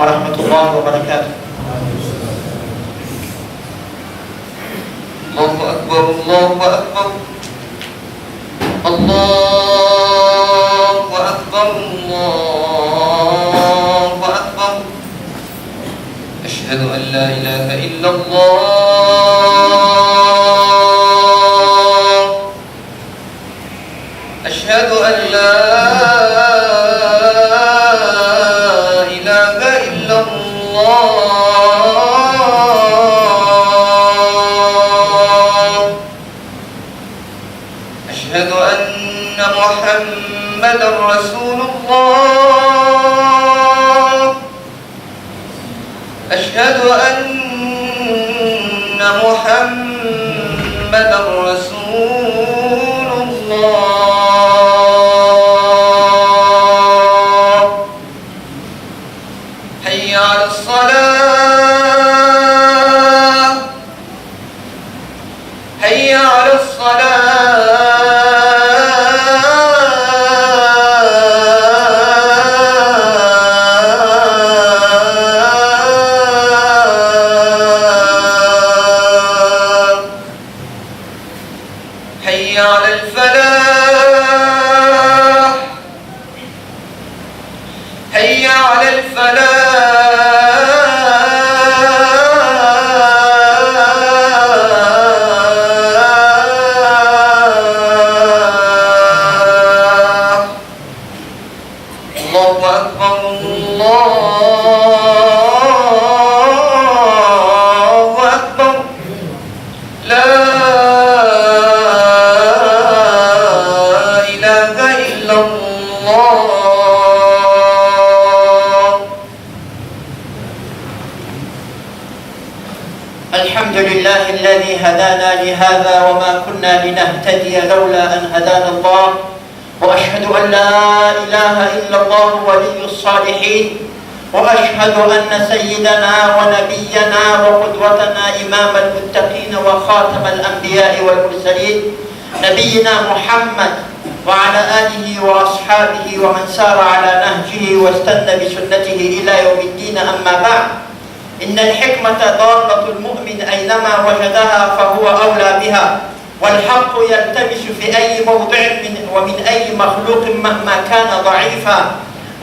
warahmatullahi wabarakatuh. Allahu Akbar, Allahu Akbar, Allahu Akbar, Allahu Akbar. Asyhadu an la ilaha illallah. Asyhadu an la ilaha illallah. Asyhadu anna Muhammadar Rasulullah. Asyhadu anna Muhammadar Rasulullah. Hayya 'alas salah. Hayya 'alas salah. حي على الفلاح. حي على الفلاح. الله أكبر، الله أكبر. لا الحمد لله الذي هدانا لهذا وما كنا لنهتدي لولا أن هدانا الله، وأشهد أن لا إله إلا الله ولي الصالحين، وأشهد أن سيدنا ونبينا وقدوتنا إمام المتقين وخاتم الأنبياء والمرسلين نبينا محمد وعلى آله وأصحابه ومن سار على نهجه واستنى بسنته إلى يوم الدين. أما بعد، إن الحكمة ضالة المؤمن أينما وجدها فهو أولى بها، والحق يلتمس في أي موضع ومن أي مخلوق مهما كان ضعيفا.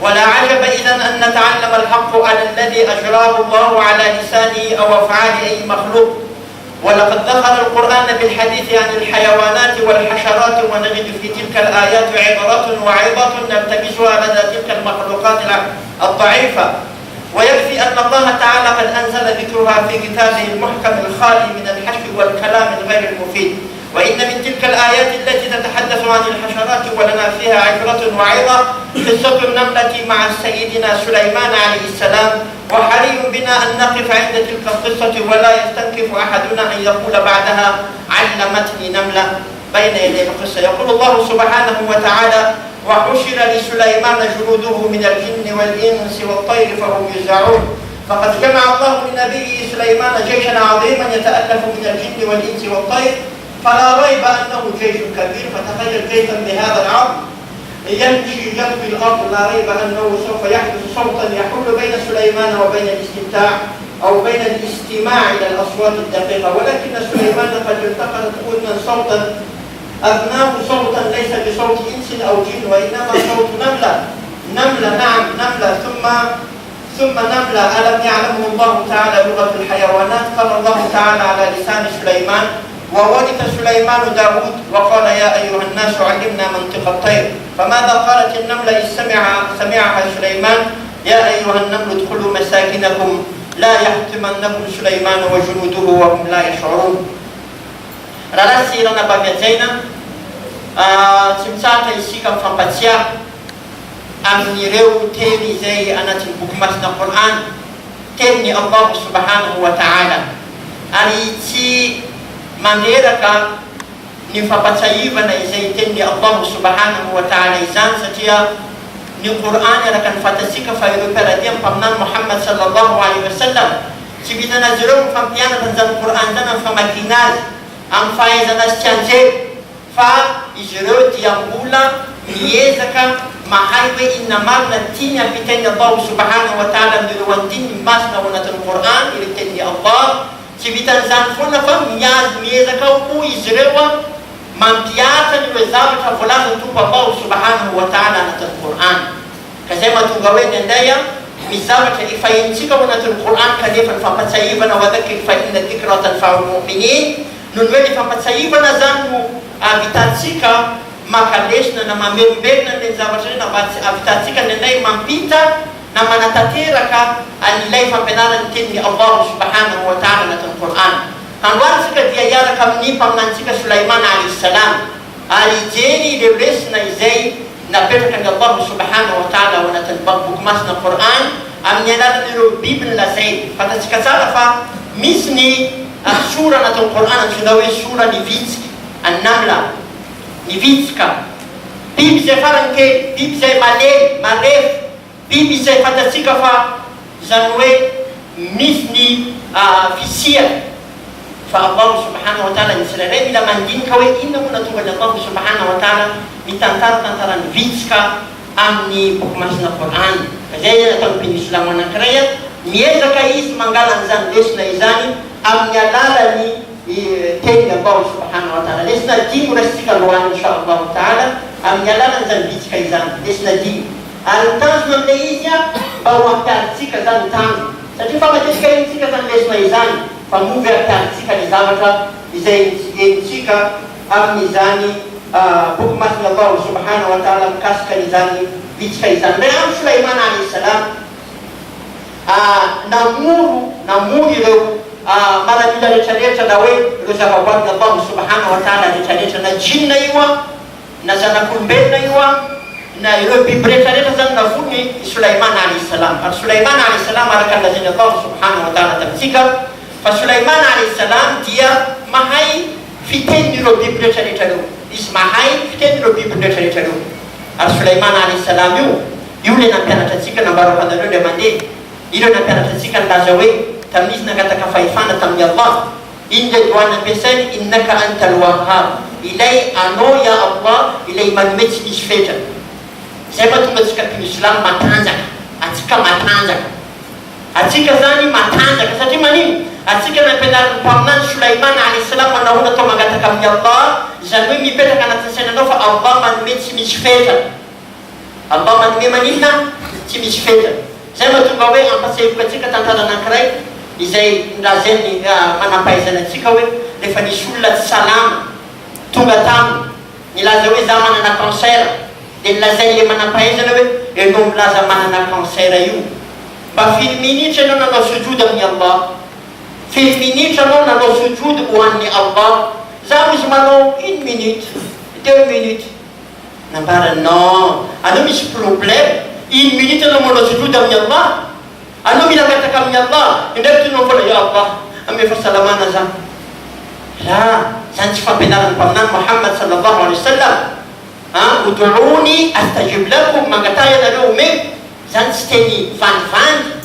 ولا عجب إذن أن نتعلم الحق على الذي أجراه الله على لسانه أو أفعال أي مخلوق. ولقد ذكر القرآن بالحديث عن الحيوانات والحشرات، ونجد في تلك الآيات عبرة وعظة نلتمسها لدى تلك المخلوقات الضعيفة. ويكفي أن الله تعالى قد أنزل ذكرها في كتابه المحكم الخالي من الحشو والكلام الغير المفيد. وإن من تلك الآيات التي تتحدث عن الحشرات ولنا فيها عبرة وعظة قصة النملة مع سيدنا سليمان عليه السلام. وحري بنا أن نقف عند تلك القصة ولا يستنكف أحدنا أن يقول بعدها علمتني نملة بين يدي القصة. يقول الله سبحانه وتعالى: وحشر لسليمان جنوده من الجن والإنس والطير فهم يوزعون. فقد جمع الله لنبيه سليمان جيشا عظيما يتألف من الجن والإنس والطير، فلا ريب أنه جيش كبير. فتخيل جيشا بهذا العرض يمشي جنب الأرض، لا ريب أنه سوف يحدث صوتا يحول بين سليمان وبين الاستمتاع أو بين الاستماع إلى الأصوات الدقيقة. ولكن سليمان قد التقطت أذنا صوتا أذناه صوتا ليس بصوت إنس أو جن، وإنما صوت نملة. نملة، نعم نملة، ثم نملة. ألم يعلمه الله تعالى لغة الحيوانات؟ قال الله تعالى على لسان سليمان: وورث سليمان داود وقال: يا أيها الناس علمنا منطق الطير. فماذا قالت النملة إذ سمعها سليمان؟ يا أيها النمل ادخلوا مساكنكم لا يحطمنكم سليمان وجنوده وهم لا يشعرون. Raha sirana bagajaina tsy mitsahatra isika mifampatsiahy amin'ireo teny izay anatin'ny boky masina Qur'an, tenin'ny Allah subhanahu wa ta'ala, ary tsy manderaka ny fampatsahivana izay tenin'ny Allah subhanahu wa ta'ala izany, satria ny Qur'an araka ny fantatsika fa ireo mpiaradia mpaminany Muhammad sallallahu alaihi wasallam tsy vitan'izy ireo mifampianatra an'izany Qur'an zany amin'ny famakiana azy, amin'ny fahaizana azy tsy anjery, fa izy ireo dia mbola miezaka mahay hoe inona marina tiany ampiteny Allah subhanahu wa ta'ala amin'ireo andininy masina ao anatin'ny Qur'an, ireo teny Allah. Tsy vitan'izany foana fa miazy miezaka ao koa izy ireo mampiasa ireo zavatra voalazany tompo Allah subhanahu wa ta'ala anatin'ny Qur'an. Ka zay mahatonga hoe nandray misy zavatra efa hentsika ao anatin'ny Qur'an kanefa ny fampatsahivana wa dhakir fa inna dhikra tanfa'ul mu'minin. Noho ny hoe ny fampatsahivana zany no avitantsika makalesina na mamelombelona ny zavatra reny avitantsika nendray mampita na manatanteraka an'ilay fampianarany teniny Allah subhanahu wa ta'ala anatin'ny Qur'an. Androantsika dia hiaraka amin'ny mpaminantsika Sulaimana alayhi salam ary ijeny ireo lesona izay napetraka ny Allah subhanahu wa ta'ala ao anatin'ny boky masina Qur'an amin'ny alalan'ireo biby nylazay. Fantatsika tsara fa misy ny sura anatin'ny Qur'an antsoina hoe sura ny vitsika, an-Namla, ny vitsika, biby zay farany kely, biby zay malely, marefo, biby zay fantatsika fa zany hoe misy ny fisia. Fa Allah subhanahu wa ta'ala ny tsirairay mila mandinika hoe inona moa natonga ny Allah subhanahu wa ta'ala mitantara vitsika amin'ny boky masina Qur'an. Zay ataony mpino-Islamo anankiray miezaka izy mangala an'izany lesona izany amin'ny alalany teny Allah subhanahu wa ta'ala. Lesona dimy raisitsika loany inshallah ta'ala amin'ny alalany vitsika izany, lesona dimy. Ary tanjona amin'ilay izy mba ho ampiaritsika zany tanjo, satria fa matetika hentsika zany lesona izany fa movy ampiaritsika ny zavatra izay hentsika amin'izany boky masina Allah subhanahu wa ta'ala mikasika n'izany vitsika izany. Ndray amin'ny Sulaimana alayhi salam namory ireo maramila rehetrarehetra na hoe ireo zavaboary Allah subhanahu wa ta'ala rehetrarehetra, na jinna io na zanak'olombelona io na ireo biby rehetrarehetra zany navony Sulaimana alayhi salam. Ary Sulaimana alayhi salam araka ny lazainy Allah subhanahu wa ta'ala tamitsika fa Sulaimana alayhi salam dia mahay fiteny ireo biby rehetrarehetra reo, izy mahay fiteny ireo biby rehetrarehetra reo. Ary Sulaimana alayhi salam io le nampianatra atsika nambara fandareo le mandeha, io le nampianatra atsika nilaza hoe tamin'izy nangataka fahefana tamin'ny Allah, iny le doany ampiasainy innaka antal wahhab, ilay anao ya Allah ilay manome tsy misy fetrany. Zay mahatonga atsika mpino-Islamo matanjaka, atsika matanjaka, atsika zany matanjaka satria manino atsika nampianarany mpaminany Sulaimana alayhi salam manahoana atao mangataka amin'ny Allah, zany hoe mipetraka anatin'ny sainanao fa Allah manome tsy misy fetrany, Allah manome maninona tsy misy fetrany. Zay mahatonga hoe ampatsahivoko atsika tantara anankiray izay nlazainy manampahaizana atsika hoe rehefa nisy olona tsy salama tonga taminy nilaza hoe za manana cancer, dia nilazainy le manampahaizana hoe enao milaza manana cancer io, mba firy minitra anao nanao sujud amin'ny Allah, firy minitra anao nanao sujud ho an'ny Allah. Za izy manao 1 minute 2 minutes, nambara non, anao misy problème, 1 minute anao manao sujud amin'ny Allah, anao mila ngataka amin'ny Allah, indraiky tonao foana ya Allah ame fahasalamana za. La zany tsy fampianarany mpaminany Muhammad sallallahu alaihi wasallam, ud'uni astajib lakum, mangatay anareo omeko, zany tsy teny vandivandy.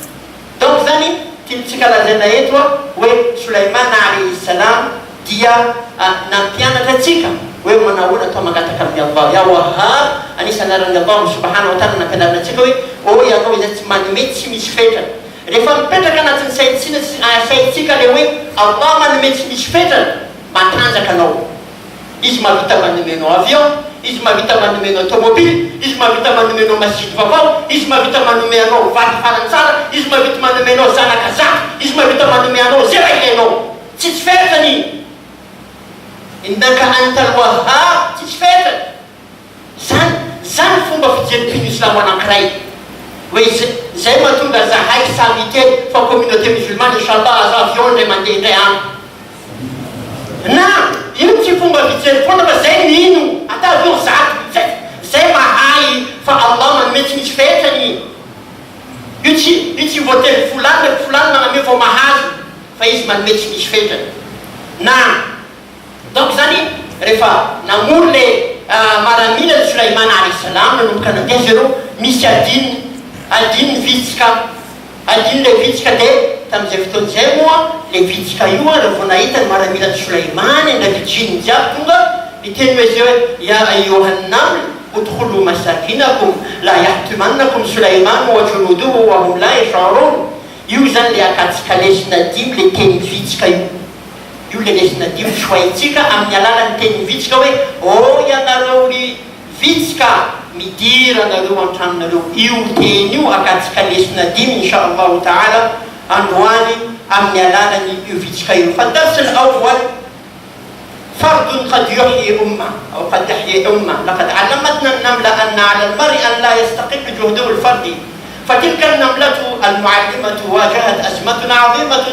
Donc zany tiantsika lazaina eto hoe Sulaimana alayhi salam dia nampianatra atsika hoe manahoana atao mangataka amin'ny Allah ya Wahhab. Anisany anaran'ny Allah subhanahu wa ta'ala nampianarana atsika hoe oy anao izay tsy manome tsy misy fetrany. Rehefa mipetraka anatin'ny saintsika le hoe Allah manome tsy misy fetrany, matanjaka anao. Izy mahavita manomenao avion, izy mahavita manomenao automobile, izy mahavita manomenao masjid vaovao, izy mahavita manomenao vaty farany tsara, izy mahavita manomenao zanaka zaka, izy mahavita manomenao zay raha ilainao. Tsisy fetrany, innaka antal wahhab, tsisy fetrany. Zany fomba fijery mpino-Islamo anankiray hoe zay mahatonga zahay samy kely fa communauté musulmane inshallah aza avion ndray mandeha indray amiko. Na io tsy fomba fijery foana fa zay nino ata avion zato zay mahay fa Allah manome tsy misy fetrany. Io tsy voately fulany maname vao mahazo fa izy manome tsy misy fetrany. Na donc zany rehefa namory le maramila ny Sulaimana alayhi salam nanomboka nandeha zereo misy adiny vitsika, adiny le vitsika dia tamin'izay fotoan'izay moa le vitsika io raha vao nahita ny maramila ny Sulaimana ndraiky djiny jiaby tonga niteny hoe zay hoe ya ayyuhan naml udkhulu masakinakum la yahtimannakum Sulaiman wa junuduhu wa hum la yash'urun. Io zany le akatsika lesina dimy le teny vitsika io le lesina dimy soaitsika amin'ny alalan'ny teny vitsika hoe o ianareo ry vitsika midira nareo antranonareo. Io teny io akatsika lesina dimy inshallahu ta'ala androany amin'ny alalan'ny io vitsika io. فالدرس الأول فرد قد يحيي أمة أو قد يحيي أمة. لقد علمتنا النملة أن على المرء أن لا يستقل جهده الفردي، فتلك النملة المعلمة واجهت أزمة عظيمة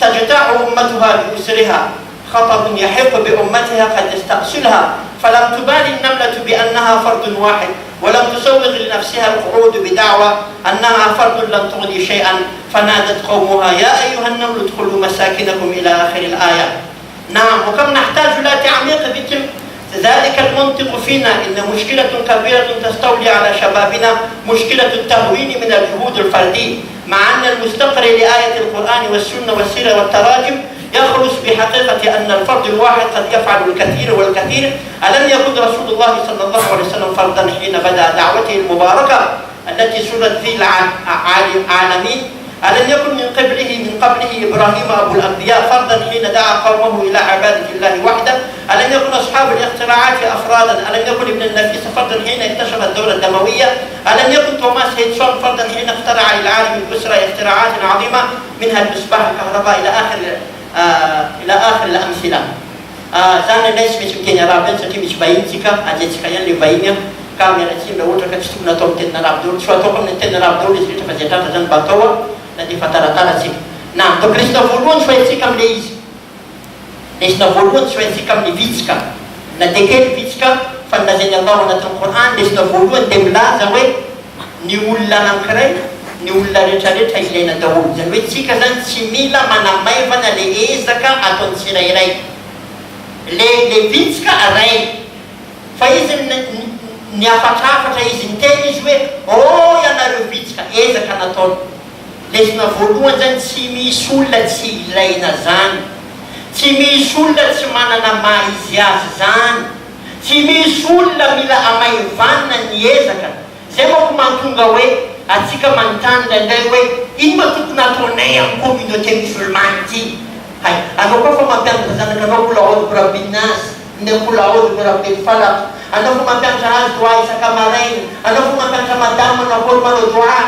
تجتاح أمتها بأسرها. خطب يحق بأمتها قد يستأصلها، فلم تبالي النملة بأنها فرد واحد، ولم تسوغ لنفسها القعود بدعوى أنها فرد لن تغني شيئا، فنادت قومها يا أيها النمل ادخلوا مساكنكم إلى آخر الآية. نعم، وكم نحتاج إلى تعميق ذلك المنطق فينا. إن مشكلة كبيرة تستولي على شبابنا مشكلة التهوين من الجهود الفردي، مع أن المستقر لآية القرآن والسنة والسيرة والتراجم يخلص بحقيقة أن الفرد الواحد قد يفعل الكثير والكثير. ألم يكن رسول الله صلى الله عليه وسلم فردا حين بدأ دعوته المباركة التي سرت في العالمين؟ ألم يكن من قبله إبراهيم أبو الأنبياء فردا حين دعا قومه إلى عبادة الله وحده؟ ألم يكن أصحاب الاختراعات أفرادا؟ ألم يكن ابن النفيس فردا حين اكتشف الدورة الدموية؟ ألم يكن توماس هيدسون فردا حين اخترع للعالم الأسرة اختراعات عظيمة منها المصباح الكهرباء إلى آخر الأمثلة. Zany ilay tsy maintsy miteny arabe satria misy vahintsika ajentsika ihany le vahiny ka miaratsy mba ohatra ka tsy tokony atao amin'ny teny arabe daholo. Tsy atao amin'ny teny arabe daholo izy rehetra fa zay tratra zany mba atao na dia fatarataratsika. Na donc lesina voalohany tsy fahintsika amin'le izy. Lesina voalohany tsy fahintsika amin'ny vitsika. Na dia kely vitsika fa nilazainy Allah anatin'ny Qur'an. Lesina voalohany dia milaza hoe ny olona anankiray, ny olona rehetrarehetra ilaina daholo. Zany hoe tsika zany tsy mila manamaivana le ezaka ataon'ny tsirairay. Le vitsika ray fa izy ny afatrafatra izy niteny izy hoe o ianareo vitsika ezaka nataony. Lesina voalohany zany tsy misy olona tsy ilaina zany, tsy misy olona tsy manana maha izy azy zany, tsy misy olona mila amaivana ny ezaka. Zay manko mahatonga hoe atsika manontany indraindray hoe ino ma tokony ataonay amin'ny communauté musulmane ity? Hay, anao koa fa mampianatra zanakanao kula aody bi rabbil nas, ne kula aody bi rabbil falaq. Anao fa mampianatra azy doa isaka maraina, anao fa mampianatra madama nakory manao doa.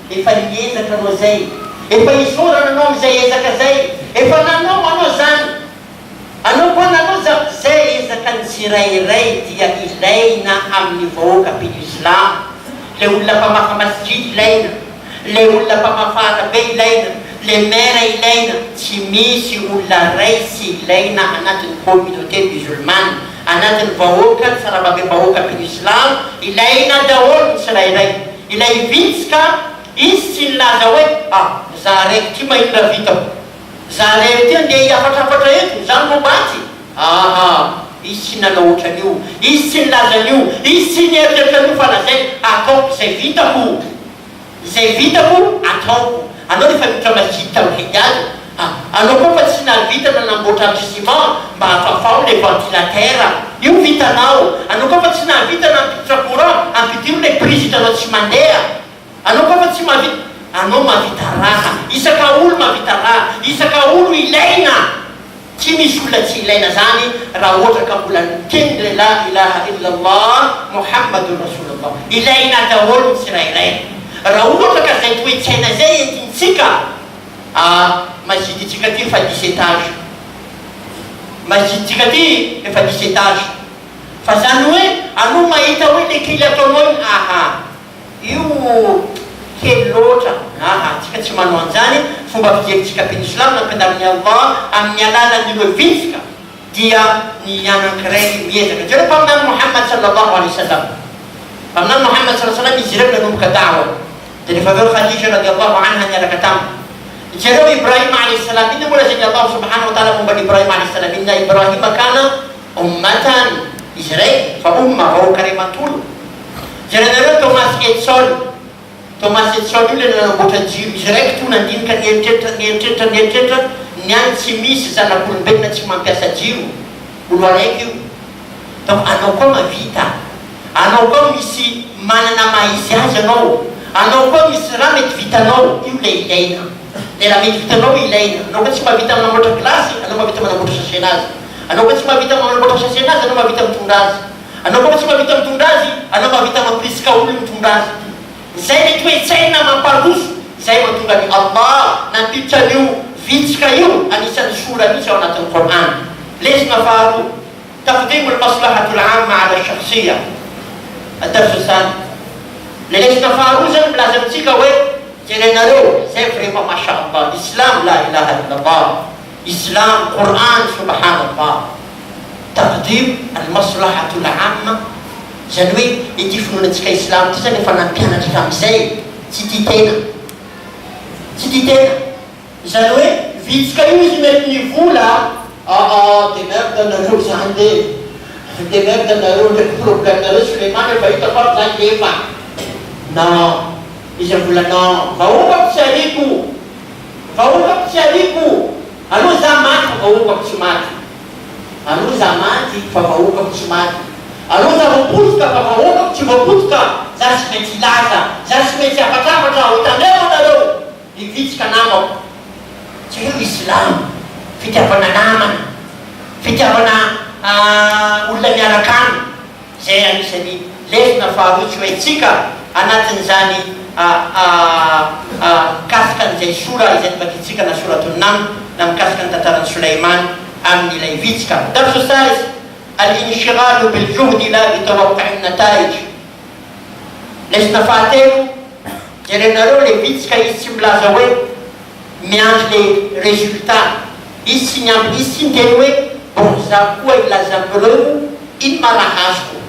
Efa niezaka anao zay, efa isorana anao am'izay ezaka zay, efa nanao anao zany. Anao koa nanao zay ezaka ny tsirairay dia ilaina amin'ny vahoaka Islam. Le olona mpamafa masjid ilaina, le olona mpamafa arabe ilaina, le maire ilaina. Tsy misy olona ray tsy ilaina anatin'ny communauté musulmane, anatin'ny vahoaka tsarababe vahoaka Islam. Ilaina daholo ny tsirairay. Ilay vitsika izy tsy nilaza hoe za raiky ty mahindra vitako, za raiky ty andeha hiafatrafatra eto zany mobaty. Izy tsy nanao ohatran'io, izy tsy nilazan'io, izy tsy nieritreritran'io fa lazay ataoko zay vitako, zay vitako ataoko. Anao rehefa mitra masjid tawhid azy, anao koa fa tsy navita nanamboatra ciment mba hafafao le ventilatera, io vitanao. Anao koa fa tsy navita nampiditra courant ampidiro le prise hitanao tsy mandeha. Anao koa fa tsy mavita, anao mavita raha, isaka olo mavita raha, isaka olo ilaina. Tsy misy olona tsy ilaina zany raha ohatra ka mbola miteny le la ilaha illallah Muhammadun Rasulullah. Ilaina daholo ny tsirairay. Raha ohatra ka zay toetsaina zay entintsika, masjiditsika ty efa 10 étage, masjiditsika ty efa 10 étage. Fa zany hoe anao mahita hoe le kely ataonao io kely loatra. Tsika tsy manao an'izany. Fomba fijeritsika Islam nampianarin'i Allah amin'ny alalan'ireo vitsika dia ny anankiray miezaka. Jereo mpaminany Muhammad sallallahu alaihi wasallam, mpaminany Muhammad sallallahu alaihi wasallam izy ireo nanomboka da'wa. Dia rehefa aveo Khadija radhiyallahu anha niaraka taminy. Jereo Ibrahim alayhi salam, inona moa lazain'i Allah subhanahu wa ta'ala momba Ibrahim alayhi salam? Inna Ibrahima kana ummatan, izy raiky fa umma vahoaka ray mantolo. Jerenareo Thomas Edison io le nanamboatra jiro, izy raiky to nandinika nieritreritra niany tsy misy zanak'olombelona tsy mampiasa jiro, olo araiky io. Donc anao koa mavita, anao koa misy manana mahizy azy anao koa misy raha mety vitanao, io le ilaina. Le raha mety vitanao ilaina. Anao koa tsy mahavita manamboatra glasy, anao mahavita manamboatra sachet anazy. Anao koa tsy mahavita manamboatra sachet anazy, anao mahavita mitondra azy. Anao koa tsy mahavita mitondra azy, anao mahavita mampirisika olo mitondra azy. Zay le toe-tsaina mamparoso, zay mahatonga ny Allah nampiditra an'io vitsika io anisan'ny sora mihitsy ao anatin'ny Qur'an. Lesona faharoa, taqdimu al-maslahatu al-amma ala shakhsiyya. الدرس الثاني لليش نفعله زين لازم تيجي جرينا له زي ما شاء الله إسلام لا إله إلا الله إسلام قرآن سبحان الله تقديم المصلحة العامة زنوي يتفنون تك إسلام تزني فنان بيانا تكام زي تيتينا زنوي فيتس كيوز متني فولا تمام ده نروح عندي Dengan kendaraan program terus Sulaiman bayi tempat saya depan. Nah, bisa bulan no. Kau kap syariku. Anu zaman kau kap semati. Anu zaman kau kap semati. Anu zaman puska kau kap cuma puska. Jas mecilaza, jas meciapa utang dero. Divij kanamo. Jadi Islam. Fitah penanaman. Fitah olona miarakany zay anisan'ny lesona faharoa tsy hoe tsika anatin'izany kasika an'izay sora izay nibakitsika na soratun Naml na mikasika ny tantaran'i Sulaiman amin'ilay vitsika. Darsu salis al-inshigalu bil-juhdi la bitawaqqi'i nataij. Lesona fahatelo jerenareo le vitsika izy tsy milaza hoe miandry le résultat, izy tsy miampy, izy tsy miteny hoe bon, za koa ilazam-bireo iny marahazoko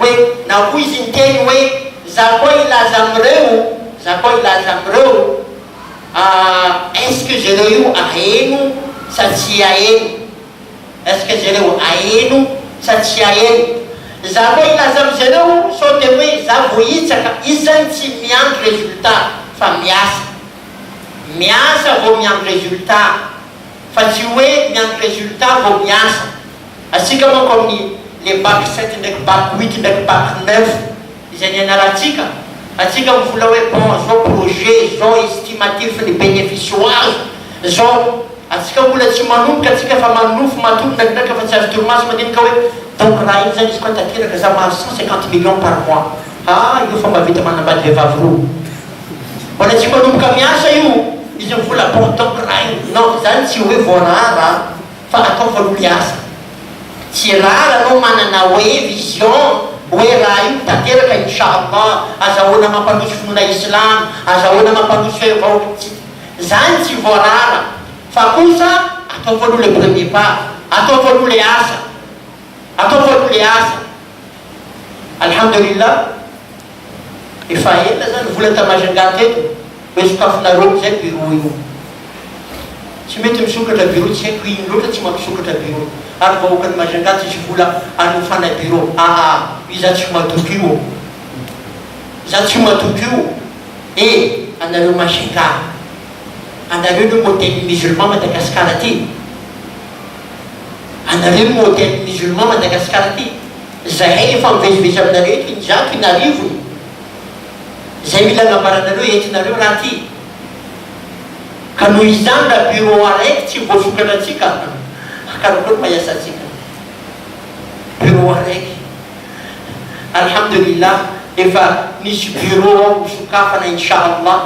hoe na koa izy niteny hoe za koa ilaza am'ireo est-ce que zareo io aheno sa tsy aheno, sa tsy aheno. Za koa ilaza am'zareo sao de hoe za vohitsaka, izy zany tsy miandry résultat fa miasa vao miandry résultat. Fa tsy hoe miandry résultat vao miasa. Asika manko amin'ny le bac 7 ndraiky bac 8 ndraiky bac 9 izay nianarantsika, atsika mivola hoe bon zao projet, zao estimatif ny bénéfice azo, zao atsika mbola tsy manomboka, atsika fa manofo matory ndraikindraiky fa tsy azo torimaso mandinika hoe donc raha iny zany izy koa tanteraka za mahazo 150 millions par mois. Io fa mavita manambady vehivavy roa. Mbola tsy manomboka miasa io. Izy mivola bon donc raha iny non zany tsy hoe voarara fa atao varoly asa. Tsy rara anao manana hoe vision hoe raha io tanteraka inshallah azahoana mampandroso finoana islam, azahoana mampandroso vahoaky. Zany tsy voarara fa kosa atao varoly le premier pas, atao varoly asa. Alhamdulillah efa ela zany vola tamajanga teto hoe sokafinareo zay bureau io. Tsy mety misokatra bureau, tsy haiko ino loatra tsy mampisokatra bureau. Ary vahoaka ny Majanga tsisy vola anofana bureau. Io za tsy matoky io. Anareo Majanga, anareo no modèle musulman Madagasikara ty. Zahay efa mivezivezy aminareo eto injato inarivo. Zay mila agnambaranareo entinareo raha ty. Ka noho izany raha bureau araiky tsy voasokatra atsika, karakory mahiasa atsika. Bureau araiky. Alhamdulillah, efa misy bureau ao hosokafana inshallah.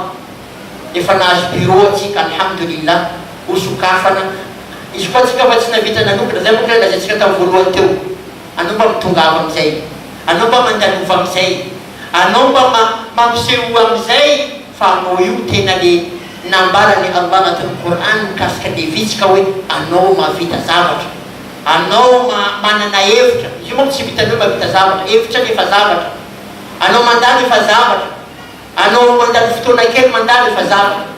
Efa nahazo bureau atsika alhamdulillah hosokafana. Izy koa atsika fa tsy navita nanokana, zay moa lazatsika tamin'ny voalohany teo. Anao mba mitongava amizay, anao mba mandanova amizay, anao mba mampiseho amizay fa anao io tena le nambarany Allah anatin'ny Qur'an mikasika le vitsika hoe anao mahavita zavatra, anao manana hevitra. Izy moa tsy vitanao mahavita zavatra, hevitra nefa zavatra. Anao mandalo efa zavatra, anao mandalo fotoana kely mandalo efa zavatra.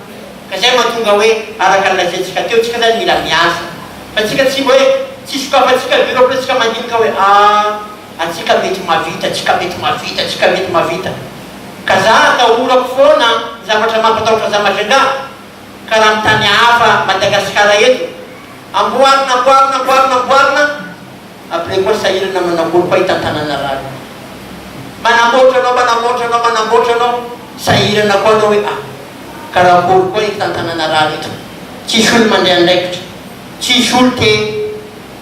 Ka zay mahatonga hoe araka ny lazaintsika teo, tsika zany mila miasa. Fa tsika tsy hoe tsy sokafatsika bureau fa tsika mandinika hoe atsika mety mavita. Ka za atahorako foana zavatra mampatahotra za Majanga. Ka raha mitany hafa Madagasikara eto amboarina après koa sa sahirana manamboly koa hitantanana raha manamboatra anao sahirana koa anao hoe karahaboly koa hitantanana raha rehetra tsisy olo mandeha andraikitra tsisy olo te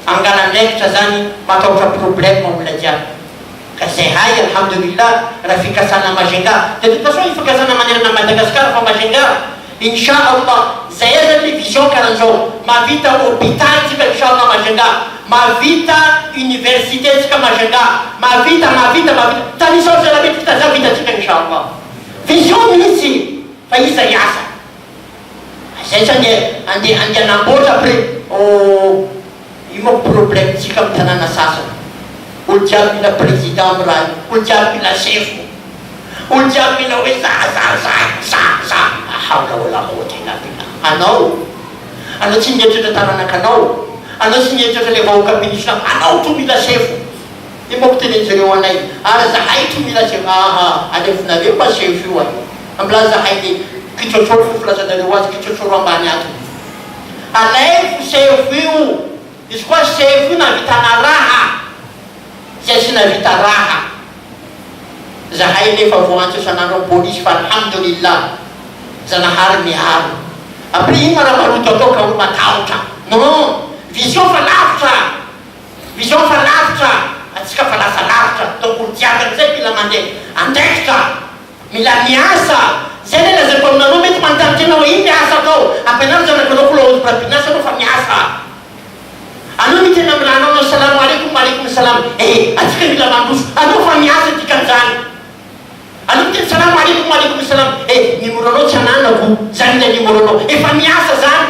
angala andraikitra zany matahotra problème olona jiaby ka zay hay alhamdulillah raha fikasana Majunga de toute façon ifikasana manerana Madagasikara fa Majunga inchallah zay zany le vision karan'izao mavita hôpital tsika inchallah Majunga mavita université tsika Majunga mavita tanisao zay raha mety fitaza vitatsika inchallah vision mihitsy fa iza iasa zay zany andeha anamboatra après io moa problème tsika amin'ny tanàna sasany olo jiaby mila président amy raha olo jiaby mila chefo olo jiaby mila hoe za haola ola ohatra inabila anao tsy mieritratra taranaka anao tsy mieritratra le vahoaka ministre anao to mila chefo io moa ko tenen'zareo anay ary zahay to mila chefo alefonareo mba chefo io ambila zahay le kitrotroro fofilazanareo azy kitrotroro ambany ato alefo chefo io izy koa chefo io navitana raha zay sy navita raha zahay nefa voantso isan'andro amin'ny polisy fa alhamdulillah zanahary miharo après ino raha maroto atao ka olo matahotra non vision fa lavitra atsika fa lasa lavitra donc olo jiaby amizay mila mandeha andraikitra mila miasa zay le lazako aminanao mety mantaritra anao ino miasa atao ampianary zanakanao ko laozy prapinasa anao fa miasa anao mitena amin'ny rahanao nao salamu alaikum salam atsika mila mandroso anao fa miasa dikan'izany anao mitena salamu alaikum salam numéro anao tsy ananako zany la numéro anao efa miasa zany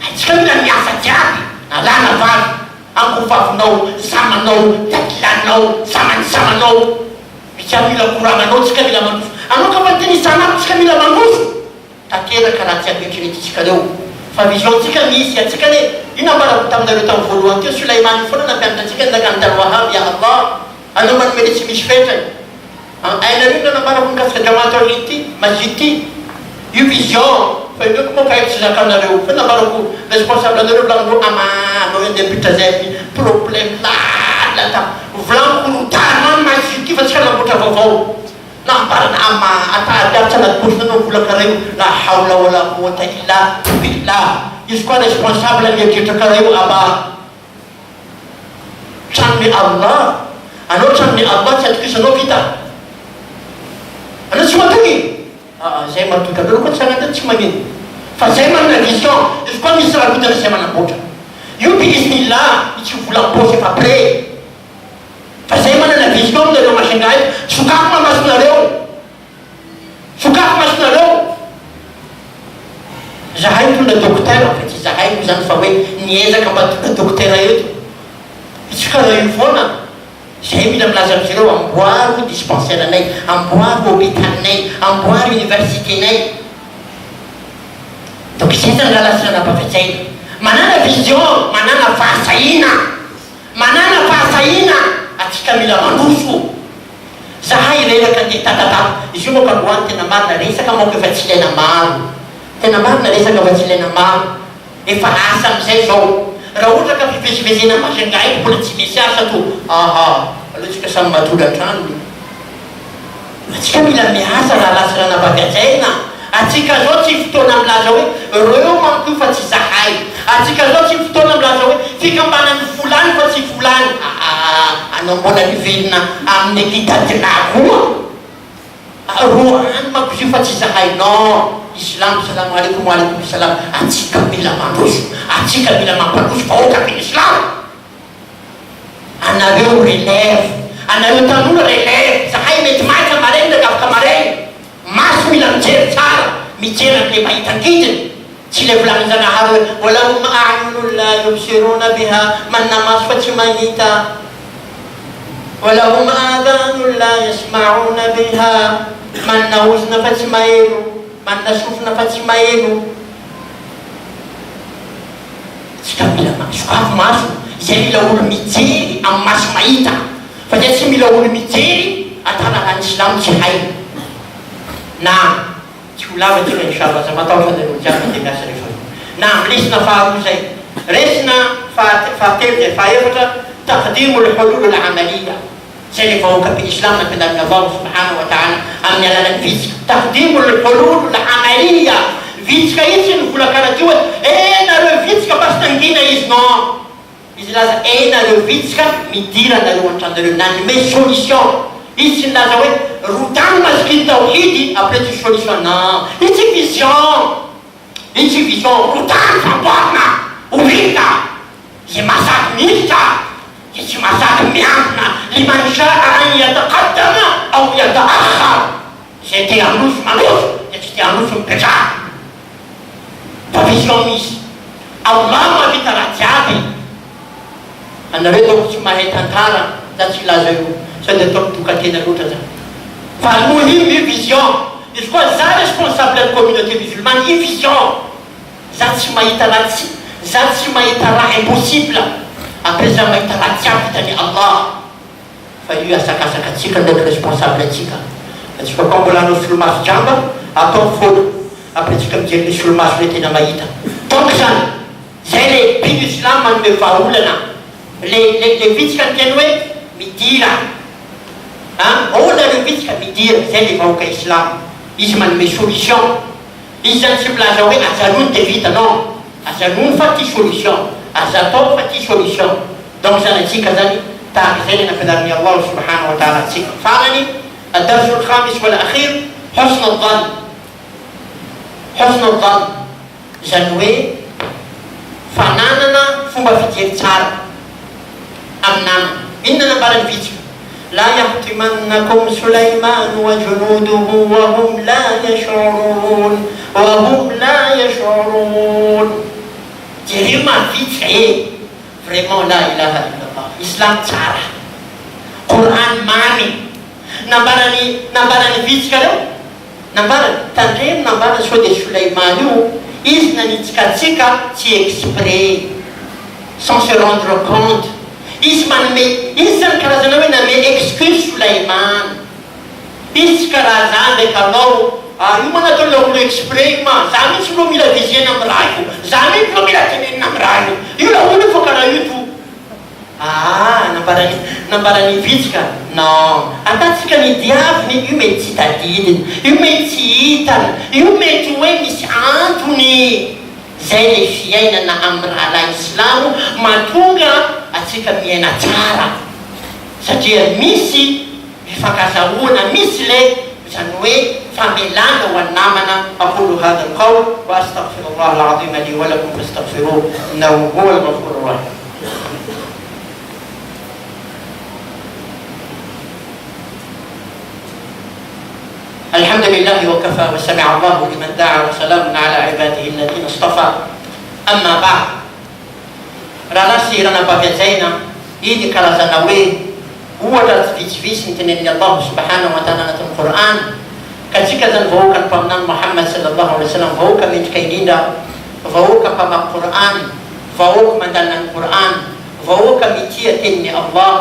atsika mila miasa jiaby alana vavy ankovavinao zamanao dakilanao zamanao mitsy mila koragnanao tsika mila mandroso anao ka fa nitenisanaako tsika mila mandroso tateraka raha tsy abetreretsika reo fa vision tsika misy atsika le ino ambarako taminareo tamin'ny voalohany teo Sulaimany foana nampianatra atsika nakany Wahab ya Allah anao manome le tsy misy fetrany ainareo nambarako mikasika Jamaat Masjid ty io vision fa io ko moa ka tsy zakanareo fa nambarako responsable anareo volango anao indepitra zay problème lata volango tarana Masjid ty fa tsika namboatra vaovao nambarana atady anaty posina vola kareo la hawla wala quwwata illa billah izy koa responsable mieritreritra kareo tranon'ny Allah anao tranon'ny Allah tsy atokisanao vita anao tsy matoky zay matoky anao koa tsy agnaty tsy magnino fa zay manana vision izy koa misy raha vitana zay manamboatra io biiznillah itsy volam-posy efa près fa zay manana vision aminareo Majunga sokafo mamasonareo zahay mitondra dokotera fa tsy zahay moa zany fa hoe niezaka mba tonga dokotera eto itsy karaha io foana zay mila milaza amizareo amboaro dispensaire anay amboaro hôpitalinay amboaro universiténay donc zay zany raha lasirana ampafatsaina manana vision manana fahasahina atsika mila mandroso zahay reraka andeha tatatata izy io moa ka loany tena marina resaka moa ko efa tsy ilaina maro tena marina resaka fa tsy ilaina maro efa asa amizay zao raha ohatra ka fivezivezena Majunga eky mbola tsy misy asa to alohatsika samy matoly antrano atsika mila miasa raha lasirana vaviajaina atsika zao tsy fotoana milaza hoe reo manko fa tsy zahay atsika zao tsy fotoana milaza hoe fikambanany volany fa tsy volany anao mbola nivelona amin'ny ekidadina koa roany manko io fa tsy zahay non islam salamu alaikum salam atsika mila mandroso atsika mila mampandroso vahoaka amin'ny islam anareo relève anareo tanora relève zahay mety maika marainy ndraka afaka marainy maso mila mijery tsara mijery amle mahitangidiny tsy le volagnin-janahary hoe walahum a'yunun la yubsiruna biha manna maso fa tsy mahita walahum adhanun la yasma'una biha manna ozona fa tsy maheno manna sofina fa tsy maheno tsika mila sokafo maso zay mila olo mijery amin'ny maso mahita fa zay tsy mila olo mijery atanaka ny Islam tsy hay na tsy ho lava tsika inshallah za matahotra anareo jiaby de miasa rehefa na lesina faharoa zay resina fahatelo zay fahaefatra تقديم الحلول العملية زي فوق الإسلام كذا الله سبحانه وتعالى أمن لنا فيزيك تقديم الحلول العملية فيزيك يسن كل كارتيوت أنا الفيزيك بس تنجينا يسنا إذا لازم أنا الفيزيك مديرا نلو نتندر نان مي سوليسيون يسن لازم روتان مسكين توحيدي أبرد سوليسيون نا يسي فيزيون روتان فبارنا وفيتا يمسك ميتا يسمعك ميعنا لمن شاء أن يتقدم أو يتأخر سيتيانوس مالوس يتيانوس بجا ففيزيونيس الله ما بيتراتيابي أنا ريدو سما هيتانتارا ذات لازيو سيدتوك توكاتينا لوتازا فالمهم يفيزيون يسكوا زا ريسبونسابل الكوميونيتي musulmane يفيزيون ذات سما يتراتي ذات سما يترا impossible apesar mahita raha tsy ampitany Allah fa io asakasakatsika ndraiky responsable atsika atsika koa mbola hanao solomaso jamba atao folo apetsika mijery le solomaso le tena mahita donc zany zay le big islam manome vahaolana le vitsika ny teny hoe midira oona le vitsika midira zay le vahoaka islam izy manome solution izy zany tsy milaza hoe ajanony de vita non ajanony fa ty solution azatao fa ty solution donc zany atsika zany tahaka zay le nafilarin'ny Allah subhanahu wa ta'ala atsika farany الدرس الخامس والأخير حسن الظن zany hoe fananana fomba fijery tsara aminana inona nambarany vitsika لا يحطمنكم سليمان وجنوده وهم لا يشعرون جريمة فيك vraiment لا إله إلا الله إسلام tsara Quran mami nambarany vitsika reo nambarany tandremo nambarany sao de Sulaiman io izy nanitsikatsika tsy exprès sans se rendre compte izy zany karazana hoe name excuse Sulaiman izy tsy karaha zany ndraiky anao io manatao le olo exprès ma za mihitsy lo mila viziena amy raha io za mihitsy lo mila tenenina amy raha io la olo fa karaha io to nambarany vitsika non atatsika ny diaviny io mety tsy tadidiny io mety tsy hitany io mety hoe misy antony zay le fiainana amy raha la islamo matonga atsika miaina tsara satria misy mifankazahoana misy le zany hoe famelana ho annamana aqulu hadha alqawl wa astaghfirullah alazim li wa lakum fastaghfiruhu innahu huwa alghafur rahim الحمد لله وكفى وسمع الله لمن دعا وسلام على عباده الذين اصطفى أما بعد راناسي رانا بافيزينا إيدي كرازانا وي هو فيس نتنين الله سبحانه وتعالى في القرآن كتيكا ذن فهوكا بمنان محمد صلى الله عليه وسلم فهوكا من كينينا فهوكا بما القرآن فهوكا من دلنا القرآن فهوكا ميتيا تني الله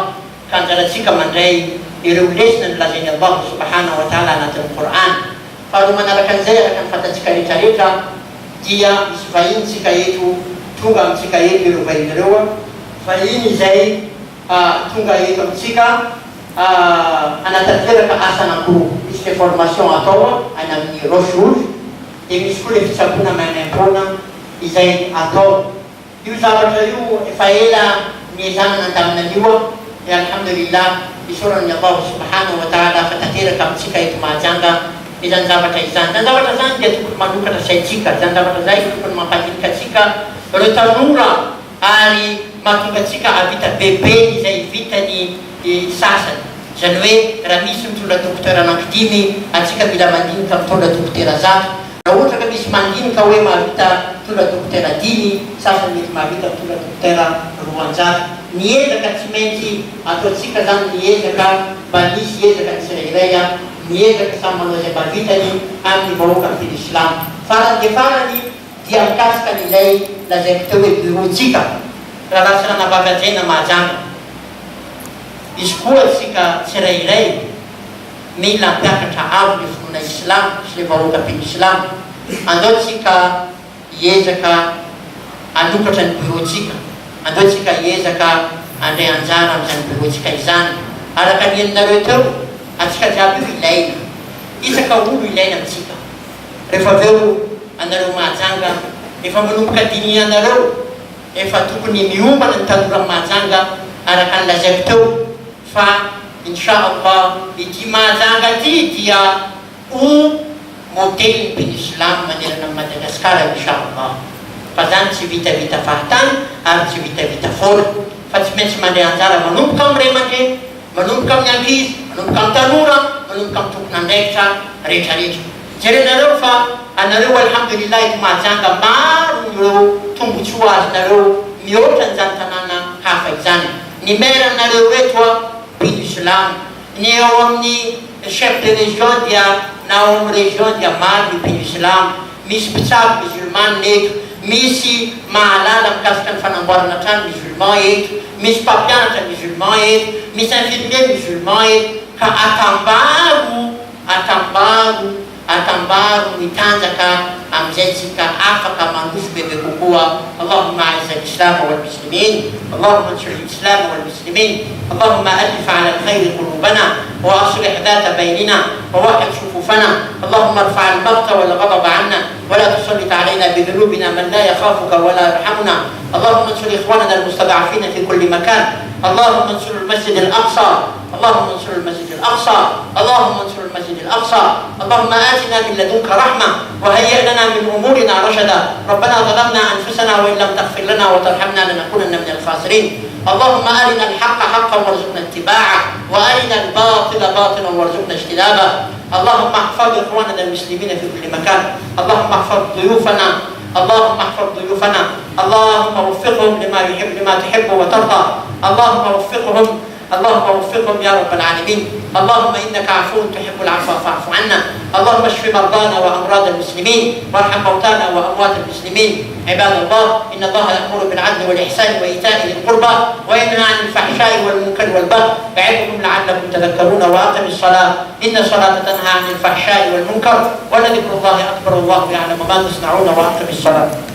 كان ذلك من رأي irulesna lazini Allah subhanahu wa ta'ala natin Quran kalau manarakan saya akan kata cerita dia isfain sika itu tunga sika itu rubai dewa faini zai tunga itu sika anatadera ka asana ku iske formation atau ana ni roshur e miskule fitsapuna manempona izai atau yuzaba tayu faila mizana ndamna diwa ya alhamdulillah disuruh Allah subhanahu wa ta'ala fatatira kam sika itu majanga izan zabata izan dan zabata zan dia tukut manuka na sika dan zabata zai tukut mapatin ka sika rotanura ari matunga sika avita bebe izai vita ni sasan janwe ramisum tula doktera nakdimi atsika bila mandin kam tula doktera zat rawuta ka bis mandin ka we mavita tula doktera dini sasan mit mavita tula doktera ruanzat nieza katsimenzi atotsika zany nieza ka banisy ezaka ny tsirairay nieza ka samy manao zay bavitany amin'ny vahoaka amin'ny islam farany de farany dia mikasika nilay lazaiko teo hoe bureautsika raha lasa nanavakajaina mahajanga izy koa tsika tsirairay mila mpiakatra avo le fonona islam sy le vahoaka amin'ny islam andao tsika hiezaka anokatra ny bureautsika andao tsika hiezaka andray anjara amin'izany beloantsika izany araka ny eninareo teo atsika jiaby io ilaina isaka olo ilaina amitsika rehefa aveo anareo mahajanga efa manomboka diny anareo efa tokony miombana ny tanora mahajanga araka ny lazaiko teo fa inchallah ity mahajanga ty dia modèle ny penislam manerana amin'ny Madagasikara inchallah fa zany tsy vitavita fahatany ary tsy vitavita fola fa tsy maintsy mandray anjara manomboka amin'ny ray aman-dreny manomboka amin'ny ankizy manomboka amin'ny tanora manomboka amin'ny tompona andraikitra rehetrarehetra jerenareo fa anareo alhamdulillah ito mahajanga maro ireo tombotsoa azonareo mihoatra n'izany tanàna hafa izany ny maire anareo eto a penislam ny eo amin'ny chef de région dia na ao amin'ny région dia maro ny penislam misy mpitsabo musulman eto misy mahalala mikasika ny fanamboarana trano musulman eto misy mpampianatra musulman eto misy infirmier musulman eto ka atambaro mitanjaka amizay tsika afaka mandofo bebe kokoa Allahumma a'izz al-islam wal muslimin Allahumma ansur al-islam wal muslimin Allahumma alif ala al-khayr qulubana wa aslih dhata baynina wa wahid shufufana Allahumma irfa' al-baghta wal ghadab 'anna wa la tusallit 'alayna bi dhunubina man la yakhafuka wa la yarhamuna Allahumma ansur ikhwanana al-mustad'afina fi kulli makan Allahumma ansur al-masjid al-aqsa اللهم انصر المسجد الأقصى اللهم انصر المسجد الأقصى اللهم آتنا من لدنك رحمة وهيئ لنا من أمورنا رشدا ربنا ظلمنا أنفسنا وإن لم تغفر لنا وترحمنا لنكونن من الخاسرين اللهم أرنا الحق حقا وارزقنا اتباعه وأرنا الباطل باطلا وارزقنا اجتنابه اللهم احفظ إخواننا المسلمين في كل مكان اللهم احفظ ضيوفنا اللهم احفظ ضيوفنا اللهم وفقهم لما تحب وترضى اللهم وفقهم يا رب العالمين اللهم إنك عفو تحب العفو فاعف عنا اللهم اشف مرضانا وأمراض المسلمين وارحم موتانا وأموات المسلمين عباد الله إن الله يأمر بالعدل والإحسان وإيتاء ذي القربى وينهى عن الفحشاء والمنكر والبغي يعظكم لعلكم تذكرون وأقم الصلاة إن الصلاة تنهى عن الفحشاء والمنكر ولذكر الله أكبر والله يعلم ما تصنعون وأقم الصلاة